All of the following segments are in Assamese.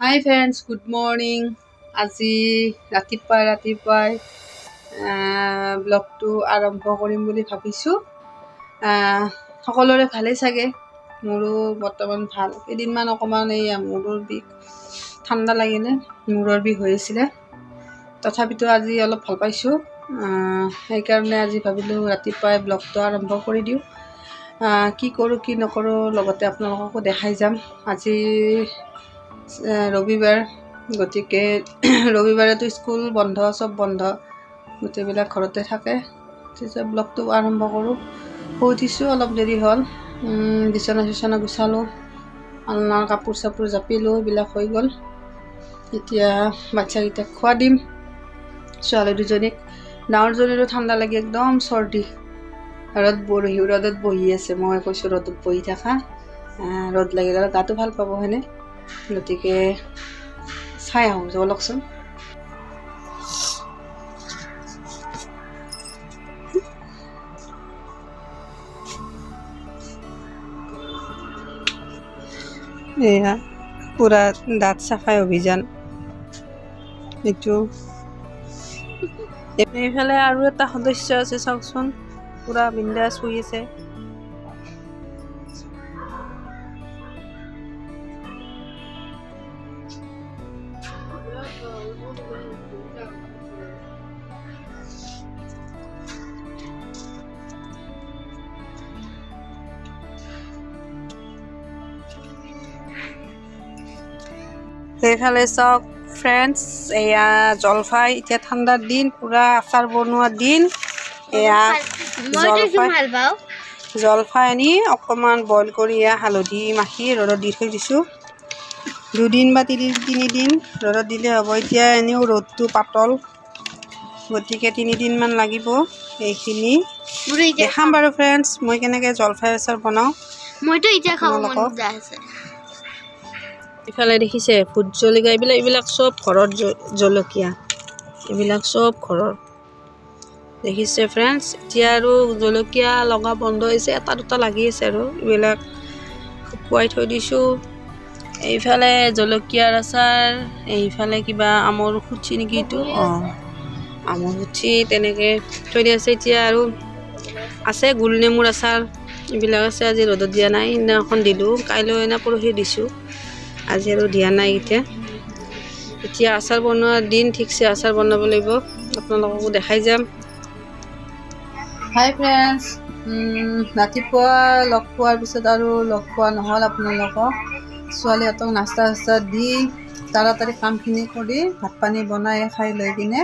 হাই ফ্ৰেণ্ডছ, গুড মৰ্ণিং। আজি ৰাতিপুৱাই ব্লগটো আৰম্ভ কৰিম বুলি ভাবিছোঁ। সকলোৰে ভালেই চাগে, মোৰো বৰ্তমান ভাল। কেইদিনমান অকণমান এই মূৰৰ বিষ, ঠাণ্ডা লাগিলে মূৰৰ বিষ হৈ আছিলে, তথাপিতো আজি অলপ ভাল পাইছোঁ। সেইকাৰণে আজি ভাবিলোঁ ৰাতিপুৱাই ব্লগটো আৰম্ভ কৰি দিওঁ। কি কৰোঁ কি নকৰোঁ লগতে আপোনালোককো দেখাই যাম। আজি ৰবিবাৰ, গতিকে ৰবিবাৰেতো স্কুল বন্ধ, চব বন্ধ, গোটেইবিলাক ঘৰতে থাকে। তেতিয়া ব্লগটো আৰম্ভ কৰোঁ। শুই উঠিছোঁ, অলপ দেৰি হ'ল। বিচনা গুচালোঁ, আলনাৰ কাপোৰ চাপোৰ জাপিলোঁ, এইবিলাক হৈ গ'ল। এতিয়া বাচ্ছাকেইটাক খোৱা দিম। ছোৱালী দুজনীক, ডাঙৰজনীৰো ঠাণ্ডা লাগি একদম চৰ্দি, ৰ'দত বহি আছে। মই কৈছোঁ ৰ'দত বহি থাকা, ৰ'দ লাগিলে গাটো ভাল পাব হয়নে। গতিকে চাই আহোঁ, ব'লকচোন। এয়া পূৰা দাঁত চাফাই অভিযান এইটো। এইফালে আৰু এটা সদস্য আছে, চাওকচোন, পূৰা বিন্দাছ শুই আছে। সেইফালে চাওক ফ্ৰেণ্ডছ, এয়া জলফাই। এতিয়া ঠাণ্ডাৰ দিন, পূৰা আচাৰ বনোৱাৰ দিন। এয়া জলফাই আনি অকণমান বইল কৰি এয়া হালধি মাখি ৰ'দত দি থৈ দিছোঁ। 2 দিন বা 3 দিন ৰ'দত দিলে হ'ব। এতিয়া এনেও ৰ'দটো পাতল, গতিকে 3 দিনমান লাগিব। এইখিনি দেখাম বাৰু ফ্ৰেণ্ডছ, মই কেনেকৈ জলফাই আচাৰ বনাওঁ। মইতো এতিয়া খাব মন যায় আছে। ইফালে দেখিছে ভোট জলকীয়া, এইবিলাক চব ঘৰৰ জলকীয়া, এইবিলাক চব ঘৰৰ। দেখিছে ফ্ৰেণ্ডছ, এতিয়া আৰু জলকীয়া লগা বন্ধ হৈছে, এটা দুটা লাগি আছে আৰু এইবিলাক শুকুৱাই থৈ দিছোঁ। এইফালে জলকীয়াৰ আচাৰ, এইফালে কিবা আমৰ খুচি নেকি এইটো, আমৰ খুচি তেনেকৈ থৈ দিয়া আছে। এতিয়া আৰু আছে গোলনেমুৰ আচাৰ, এইবিলাক আছে। আজি ৰ'দত দিয়া নাই, সেইদিনাখন দিলোঁ, কাইলৈ এনে পৰহি দিছোঁ, আজি আৰু দিয়া নাই। এতিয়া আচাৰ বনোৱাৰ দিন, ঠিকছে আচাৰ বনাব লাগিব, আপোনালোককো দেখাই যাম। হাই ফ্ৰেণ্ডছ, ৰাতিপুৱা লগ পোৱাৰ পিছত আৰু লগ পোৱা নহ'ল আপোনালোকক। ছোৱালীহঁতক নাস্তা চাস্তা দি তাড়াতাড়ি কামখিনি কৰি ভাত পানী বনাই খাই লৈ কিনে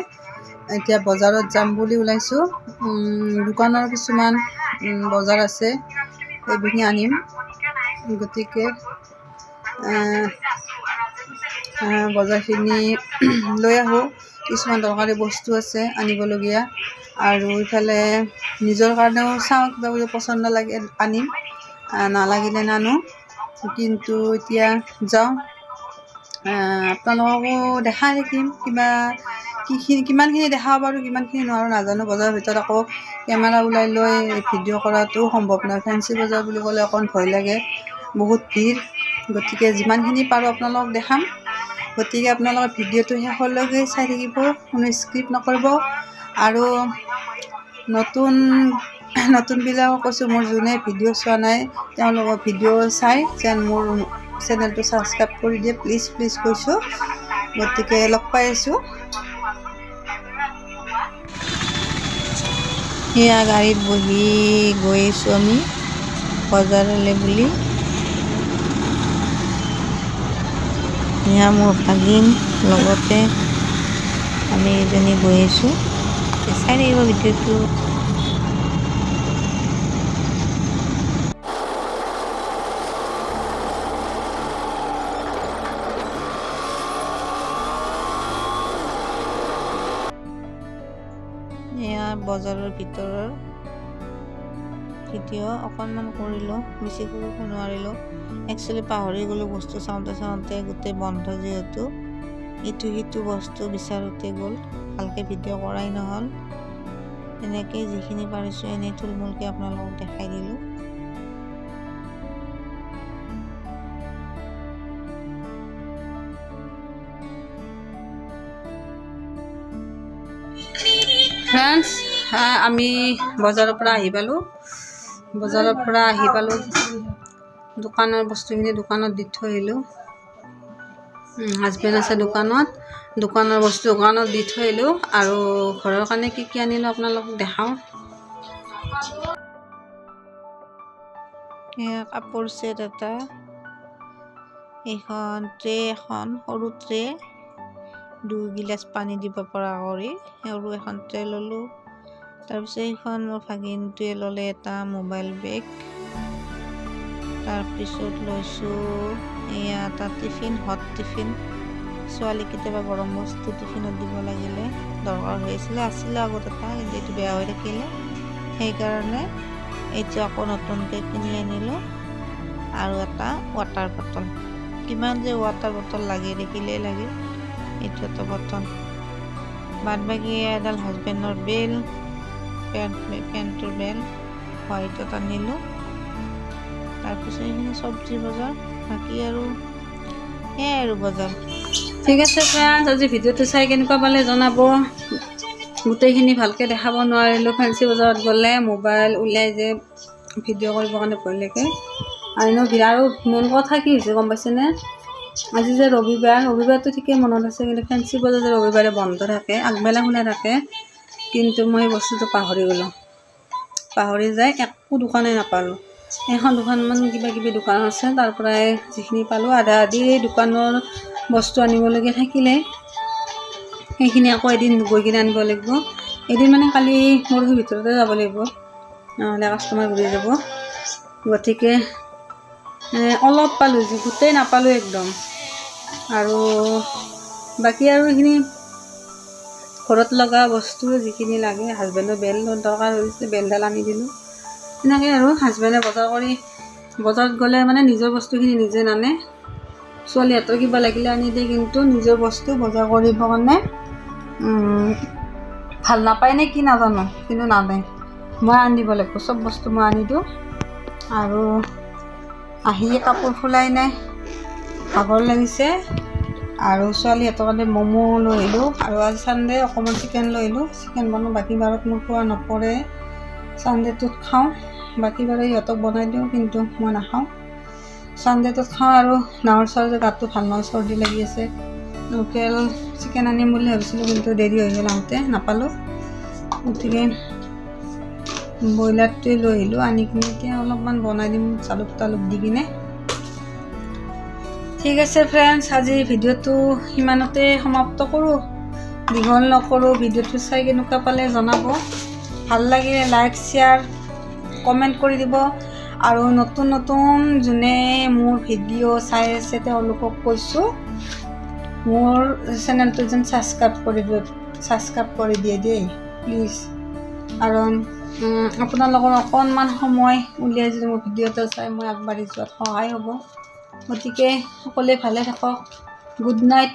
এতিয়া বজাৰত যাম বুলি ওলাইছোঁ। দোকানৰ কিছুমান বজাৰ আছে, সেইখিনি আনিম। গতিকে বজাৰখিনি লৈ আহোঁ। কিছুমান দৰকাৰী বস্তু আছে আনিবলগীয়া, আৰু ইফালে নিজৰ কাৰণেও চাওঁ, কিবা যদি পচন্দ লাগে আনিম, নালাগিলে নানো। কিন্তু এতিয়া যাওঁ, আপোনালোককো দেখাই থাকিম। কিমানখিনি দেখাব পাৰোঁ, কিমানখিনি নোৱাৰোঁ নাজানো। বজাৰৰ ভিতৰত আকৌ কেমেৰা ওলাই লৈ ভিডিঅ' কৰাটো সম্ভৱ নহয়। ফেঞ্চি বজাৰ বুলি ক'লে অকণ ভয় লাগে, বহুত ভিৰ। গতিকে যিমানখিনি পাৰোঁ আপোনালোকক দেখাম। গতিকে আপোনালোকে ভিডিঅ'টো শেষলৈকে চাই থাকিব, কোনো স্কিপ নকৰিব। আৰু নতুনবিলাকক কৈছোঁ, মোৰ যোনে ভিডিঅ' চোৱা নাই তেওঁলোকৰ ভিডিঅ' চাই যেন মোৰ চেনেলটো ছাবস্ক্ৰাইব কৰি দিয়ে, প্লিজ কৈছোঁ। গতিকে লগ পাই আছোঁ। সেয়া গাড়ীত বহি গৈ আছোঁ আমি বজাৰলৈ বুলি। এয়া মোৰ ভাগিন, লগতে আমি এজনী গৈ আছোঁ। চাই থাকিব ভিডিঅ'টো। এয়া বজাৰৰ ভিতৰৰ ভিডিঅ' অকণমান কৰিলোঁ, বেছি কৰিব নোৱাৰিলোঁ। একচুৱেলি পাহৰি গ'লোঁ, বস্তু চাওঁতে গোটেই বন্ধ যিহেতু, ইটো সিটো বস্তু বিচাৰোঁতে গ'ল, ভালকৈ ভিডিঅ' কৰাই নহ'ল। এনেকৈ যিখিনি পাৰিছোঁ এনেই থুলমূলকৈ আপোনালোকক দেখাই দিলোঁ। ফ্ৰেণ্ডছ, আমি বজাৰৰ পৰা আহি পালোঁ দোকানৰ বস্তুখিনি দোকানত দি থৈ আহিলোঁ। হাজবেণ্ড আছে দোকানৰ বস্তু দোকানত দি থৈ আহিলোঁ। আৰু ঘৰৰ কাৰণে কি কি আনিলোঁ আপোনালোকক দেখাওঁ। কাপোৰ ছেট এটা, এইখন ট্ৰে, এখন সৰু ট্ৰে, 2 গিলাচ পানী দিব পৰা কৰি সৰু এখন ট্ৰে ল'লোঁ। তাৰপিছত এইখন মোৰ ভাগিনটোৱে ল'লে এটা মোবাইল বেগ। তাৰপিছত লৈছোঁ এয়া এটা টিফিন, হট টিফিন। ছোৱালী কেতিয়াবা গৰম বস্তু টিফিনত দিব লাগিলে দৰকাৰ হৈছিলে, আছিলে আগত এটা, কিন্তু এইটো বেয়া হৈ থাকিলে, সেইকাৰণে এইটো আকৌ নতুনকৈ কিনি আনিলোঁ। আৰু এটা ৱাটাৰ বটল, কিমান যে ৱাটাৰ বটল লাগে দেখিলেই লাগে। এইটো এটা বটল। বাদ বাকী এডাল হাজবেণ্ডৰ বেল, পেণ্টৰ বেল হোৱাইটত আনিলোঁ। তাৰপিছত এইখিনি চব্জি বজাৰ, বাকী আৰু সেয়াই আৰু বজাৰ। ঠিক আছে ফ্ৰেণ্ডছ, আজি ভিডিঅ'টো চাই কেনেকুৱা পালে জনাব। গোটেইখিনি ভালকৈ দেখাব নোৱাৰিলোঁ, ফেঞ্চি বজাৰত গ'লে মোবাইল ওলাই যে ভিডিঅ' কৰিবৰ কাৰণে ভয় লাগে। আৰু মেইন কথা কি হৈছে গম পাইছেনে, আজি যে ৰবিবাৰটো ঠিকেই মনত আছে, কিন্তু ফেঞ্চি বজাৰ যে ৰবিবাৰে বন্ধ থাকে, আগবেলা খোলা থাকে, কিন্তু মই বস্তুটো পাহৰি গ'লোঁ। পাহৰি যাই একো দোকানেই নাপালোঁ। এখন দুখনমান কিবা কিবি দোকান আছে, তাৰ পৰাই যিখিনি পালোঁ আধা আধি এই দোকানৰ বস্তু আনিবলগীয়া থাকিলে সেইখিনি আকৌ এদিন গৈ কিনে আনিব লাগিব। এদিন মানে কালি পৰহিৰ ভিতৰতে যাব লাগিব, নহ'লে কাষ্টমাৰ ঘূৰি যাব। গতিকে অলপ পালোঁ, গোটেই নাপালোঁ একদম। আৰু বাকী আৰু এইখিনি ঘৰত লগা বস্তু যিখিনি লাগে, হাজবেণ্ডৰ বেল দৰকাৰ হৈছিলে, বেলডাল আনি দিলোঁ। এনেকৈ আৰু হাজবেণ্ডে বজাৰত গ'লে মানে নিজৰ বস্তুখিনি নিজে নানে, ছোৱালীহঁতৰ কিবা লাগিলে আনি দিয়ে, কিন্তু নিজৰ বস্তু বজাৰ কৰিব কাৰণে ভাল নাপায় নে কি নাজানো, কিন্তু নানে। মই আনি দিব লাগিব, চব বস্তু মই আনি দিওঁ। আৰু আহি কাপোৰ খোলাই নাই, ভাগৰ লাগিছে। আৰু ছোৱালীহঁতৰ কাৰণে ম'ম' লৈ আহিলোঁ, আৰু আজি ছানডে অকণমান চিকেন লৈ আহিলোঁ। চিকেন বনাওঁ, বাকী বাৰত মোৰ খোৱা নপৰে, ছানডেটোত খাওঁ। বাকী বাৰে ইহঁতক বনাই দিওঁ, কিন্তু মই নাখাওঁ, ছানডেটোত খাওঁ। আৰু ডাঙৰ ছোৱালীৰ গাটো ভাল নহয়, চৰ্দি লাগি আছে। লোকেল চিকেন আনিম বুলি ভাবিছিলোঁ, কিন্তু দেৰি হৈ গ'ল, আহোঁতে নাপালোঁ। গতিকে ব্ৰইলাৰটোৱে লৈ আহিলোঁ, আনি কিনে এতিয়া অলপমান বনাই দিম জালুক দি কিনে। ঠিক আছে ফ্ৰেণ্ডছ, আজি ভিডিঅ'টো সিমানতে সমাপ্ত কৰোঁ, দীঘল নকৰোঁ। ভিডিঅ'টো চাই কেনেকুৱা পালে জনাব, ভাল লাগিলে লাইক শ্বেয়াৰ কমেণ্ট কৰি দিব। আৰু নতুন যোনে মোৰ ভিডিঅ' চাই আছে তেওঁলোকক কৈছোঁ, মোৰ চেনেলটো যেন ছাবস্ক্ৰাইব কৰি দিয়ে দেই প্লিজ। কাৰণ আপোনালোকৰ অকণমান সময় উলিয়াই যদি মোৰ ভিডিঅ' এটা চাই, মই আগবাঢ়ি যোৱাত সহায় হ'ব। গতিকে সকলোৱে ভালে থাকক। Good night.